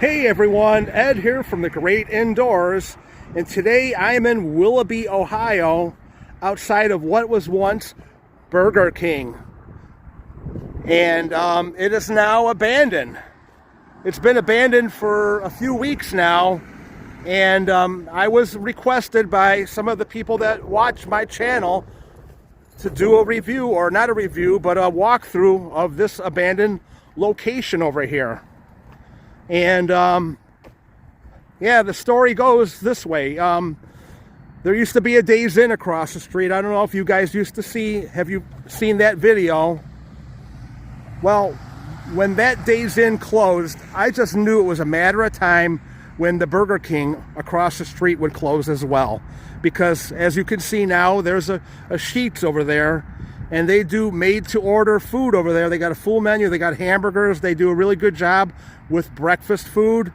Hey everyone, Ed here from the Great Indoors, and today I am in Willoughby, Ohio, outside of what was once Burger King, and it is now abandoned. It's been abandoned for a few weeks now, and I was requested by some of the people that watch my channel to do a review, or not a review, but a walkthrough of this abandoned location over here. And yeah, the story goes this way. There used to be a Days Inn across the street. I don't know if you guys used to have you seen that video? Well, when that Days Inn closed, I just knew it was a matter of time when the Burger King across the street would close as well. Because as you can see now, there's a Sheetz over there, and they do made-to-order food over there. They got a full menu. They got hamburgers. They do a really good job with breakfast food.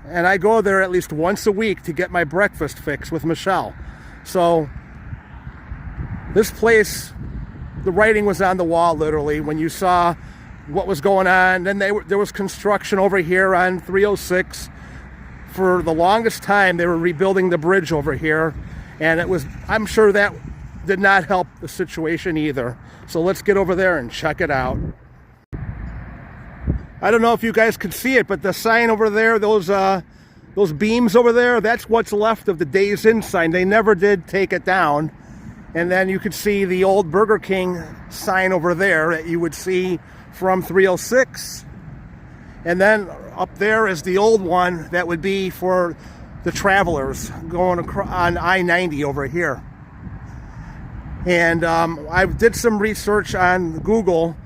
And I go there at least once a week to get my breakfast fix with Michelle. So this place, the writing was on the wall, literally, when you saw what was going on. Then there was construction over here on 306. For the longest time, they were rebuilding the bridge over here. And I'm sure that did not help the situation either. So let's get over there and check it out. I don't know if you guys can see it, but the sign over there, those beams over there, that's what's left of the Days Inn sign. They never did take it down. And then you could see the old Burger King sign over there that you would see from 306. And then up there is the old one that would be for the travelers going on I-90 over here. And I did some research on Google,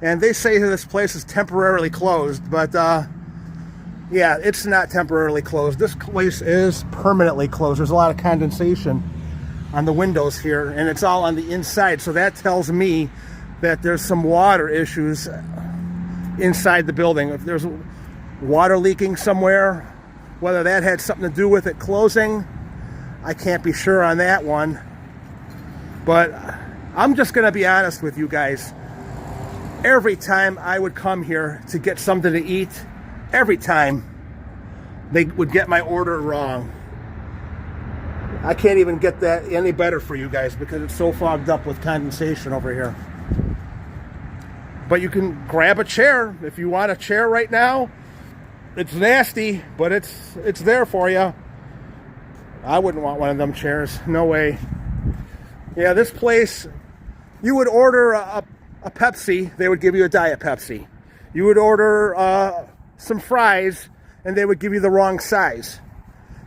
and they say this place is temporarily closed, but yeah, it's not temporarily closed. This place is permanently closed. There's a lot of condensation on the windows here, and it's all on the inside, so that tells me that there's some water issues inside the building. If there's water leaking somewhere, whether that had something to do with it closing, I can't be sure on that one. But I'm just going to be honest with you guys. Every time I would come here to get something to eat, every time they would get my order wrong. I can't even get that any better for you guys because it's so fogged up with condensation over here. But you can grab a chair if you want a chair right now. It's nasty, but it's there for you. I wouldn't want one of them chairs. No way. Yeah, this place, you would order a Pepsi, they would give you a Diet Pepsi. You would order some fries, and they would give you the wrong size.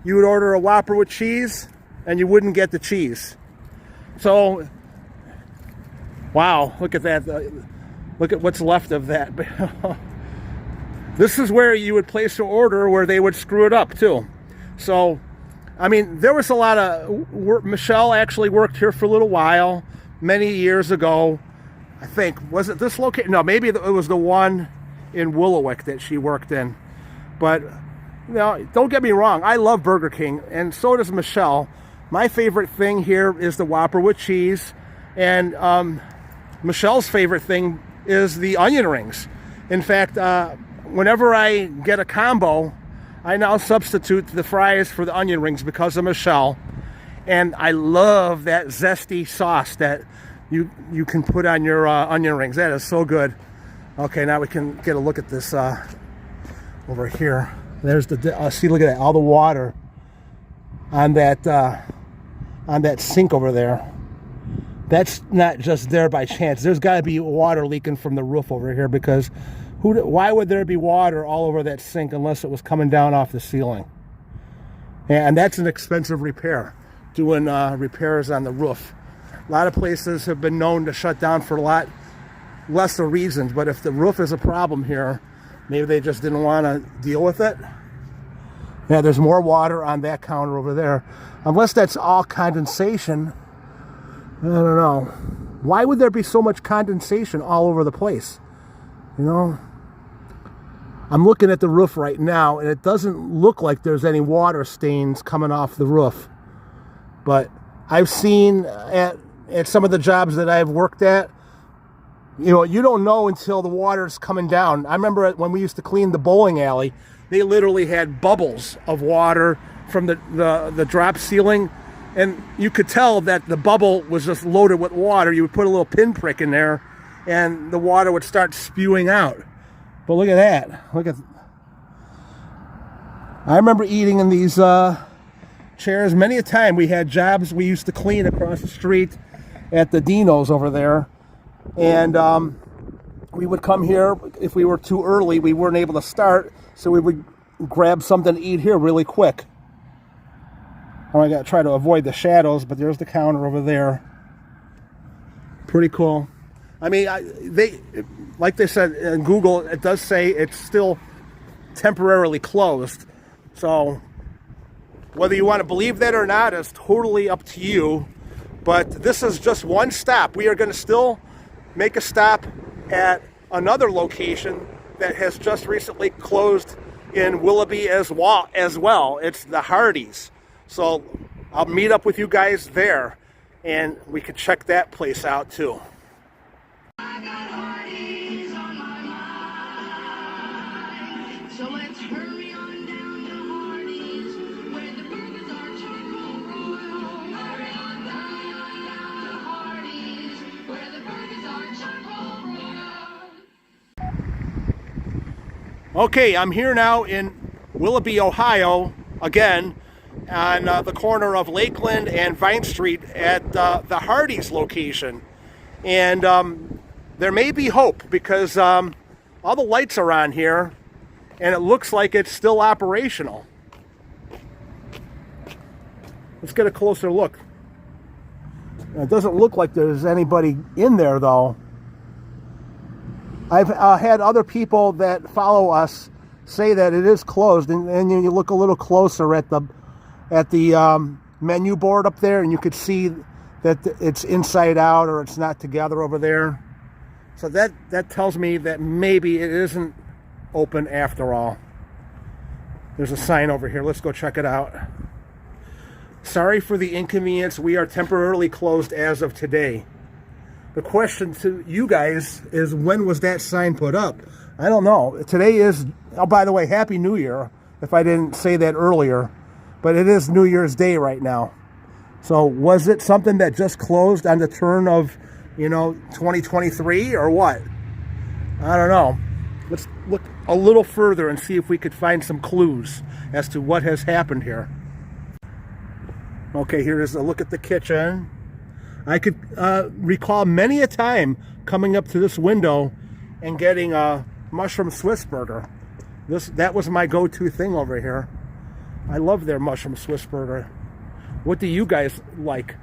You would order a Whopper with cheese, and you wouldn't get the cheese. So, wow, look at that. Look at what's left of that. This is where you would place your order where they would screw it up, too. So, I mean, there was a lot of work. Michelle actually worked here for a little while, many years ago. I think, was it this location? No, maybe it was the one in Willowick that she worked in. But, you know, don't get me wrong. I love Burger King, and so does Michelle. My favorite thing here is the Whopper with cheese. And Michelle's favorite thing is the onion rings. In fact, whenever I get a combo, I now substitute the fries for the onion rings because of Michelle. And I love that zesty sauce that you can put on your onion rings. That is so good. Okay, now we can get a look at this over here. There's the see, look at that, all the water on that sink over there. That's not just there by chance. There's got to be water leaking from the roof over here, because why would there be water all over that sink unless it was coming down off the ceiling? And that's an expensive repair, doing repairs on the roof. A lot of places have been known to shut down for a lot lesser reasons, but if the roof is a problem here, maybe they just didn't want to deal with it. Yeah, there's more water on that counter over there. Unless that's all condensation, I don't know. Why would there be so much condensation all over the place? You know, I'm looking at the roof right now, and it doesn't look like there's any water stains coming off the roof. But I've seen at some of the jobs that I've worked at, you know, you don't know until the water's coming down. I remember when we used to clean the bowling alley, they literally had bubbles of water from the drop ceiling, and you could tell that the bubble was just loaded with water. You would put a little pinprick in there, and the water would start spewing out. But look at that. Look at. I remember eating in these chairs many a time. We had jobs we used to clean across the street at the Dino's over there, and we would come here. If we were too early, we weren't able to start, so we would grab something to eat here really quick. I got to try to avoid the shadows, but there's the counter over there. Pretty cool. I mean, like they said in Google, it does say it's still temporarily closed. So whether you want to believe that or not is totally up to you. But this is just one stop. We are going to still make a stop at another location that has just recently closed in Willoughby as well. It's the Hardee's. So I'll meet up with you guys there, and we can check that place out too. I got Hardee's on my mind. So let's hurry on down to Hardee's, where the burgers are charcoal broiled. Hurry on down to Hardee's, where the burgers are charcoal broiled. Okay, I'm here now in Willoughby, Ohio, again, on the corner of Lakeland and Vine Street at the Hardee's location. And there may be hope, because all the lights are on here and it looks like it's still operational. Let's get a closer look. It doesn't look like there's anybody in there though. I've had other people that follow us say that it is closed, and you look a little closer at the menu board up there, and you could see that it's inside out or it's not together over there. So that tells me that maybe it isn't open after all. There's a sign over here. Let's go check it out. Sorry for the inconvenience. We are temporarily closed as of today. The question to you guys is, when was that sign put up? I don't know. Today is, oh, by the way, Happy New Year, if I didn't say that earlier. But it is New Year's Day right now. So was it something that just closed on the turn of, 2023 or what? I don't know. Let's look a little further and see if we could find some clues as to what has happened here. Okay, here is a look at the kitchen. I could recall many a time coming up to this window and getting a mushroom Swiss burger. That was my go-to thing over here. I love their mushroom Swiss burger. What do you guys like?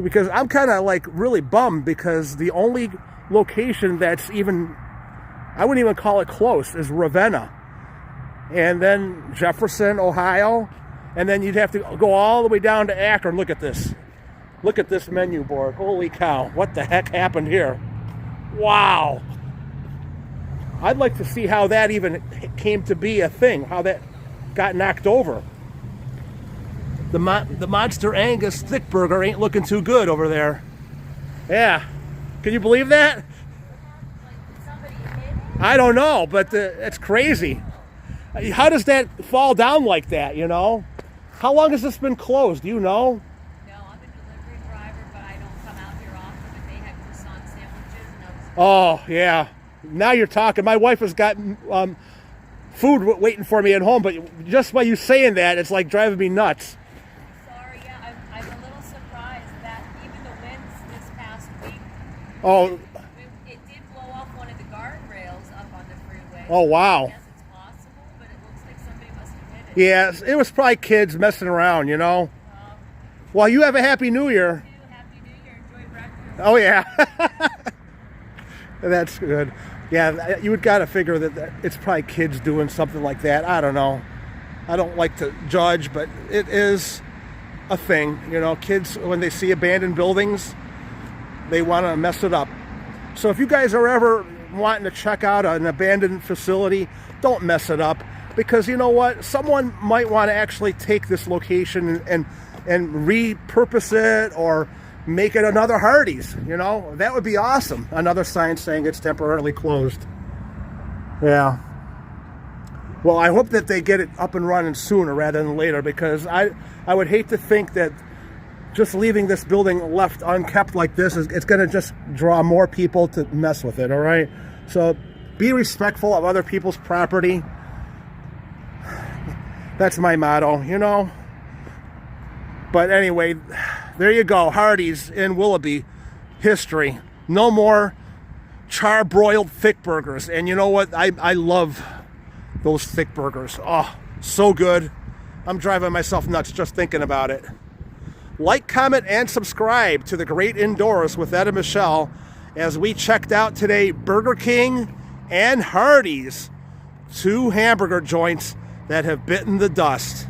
Because I'm kind of like really bummed, because the only location that's even, I wouldn't even call it close, is Ravenna. And then Jefferson, Ohio. And then you'd have to go all the way down to Akron. Look at this. Look at this menu board. Holy cow. What the heck happened here? Wow. I'd like to see how that even came to be a thing, how that got knocked over. The Monster Angus thick burger ain't looking too good over there. Yeah. Can you believe that? I don't know, but it's crazy. How does that fall down like that, How long has this been closed? Do you know? No, I'm a delivery driver, but I don't come out here often, but they have croissant sandwiches and those. Oh, yeah. Now you're talking. My wife has got food waiting for me at home, but just by you saying that, it's like driving me nuts. Sorry, yeah, I'm a little surprised that even the winds this past week, Oh, it did blow off one of the guardrails up on the freeway. oh wow. I guess it's possible, but it looks like somebody must have hit it. Yeah, it was probably kids messing around, Well, you have a Happy New Year. Happy New Year. Enjoy breakfast. Oh, yeah. That's good. Yeah, you would got to figure that it's probably kids doing something like that. I don't know. I don't like to judge, but it is a thing. Kids, when they see abandoned buildings, they want to mess it up. So if you guys are ever wanting to check out an abandoned facility, don't mess it up. Because you know what? Someone might want to actually take this location and repurpose it, or make it another Hardee's. That would be awesome. Another sign saying it's temporarily closed. Yeah. Well, I hope that they get it up and running sooner rather than later, because I would hate to think that just leaving this building left unkept like this it's going to just draw more people to mess with it, all right? So be respectful of other people's property. That's my motto, you know? But anyway, there you go. Hardee's in Willoughby. History. No more char-broiled thick burgers. And you know what? I love those thick burgers. Oh, so good. I'm driving myself nuts just thinking about it. Like, comment, and subscribe to The Great Indoors with Ed and Michelle as we checked out today Burger King and Hardee's, 2 hamburger joints that have bitten the dust.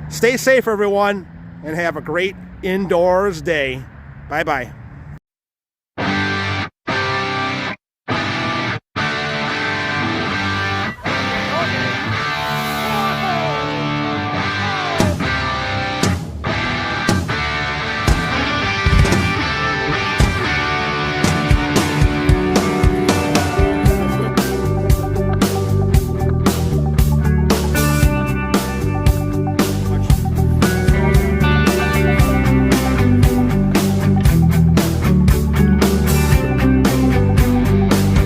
Stay safe, everyone, and have a great indoors day. Bye-bye.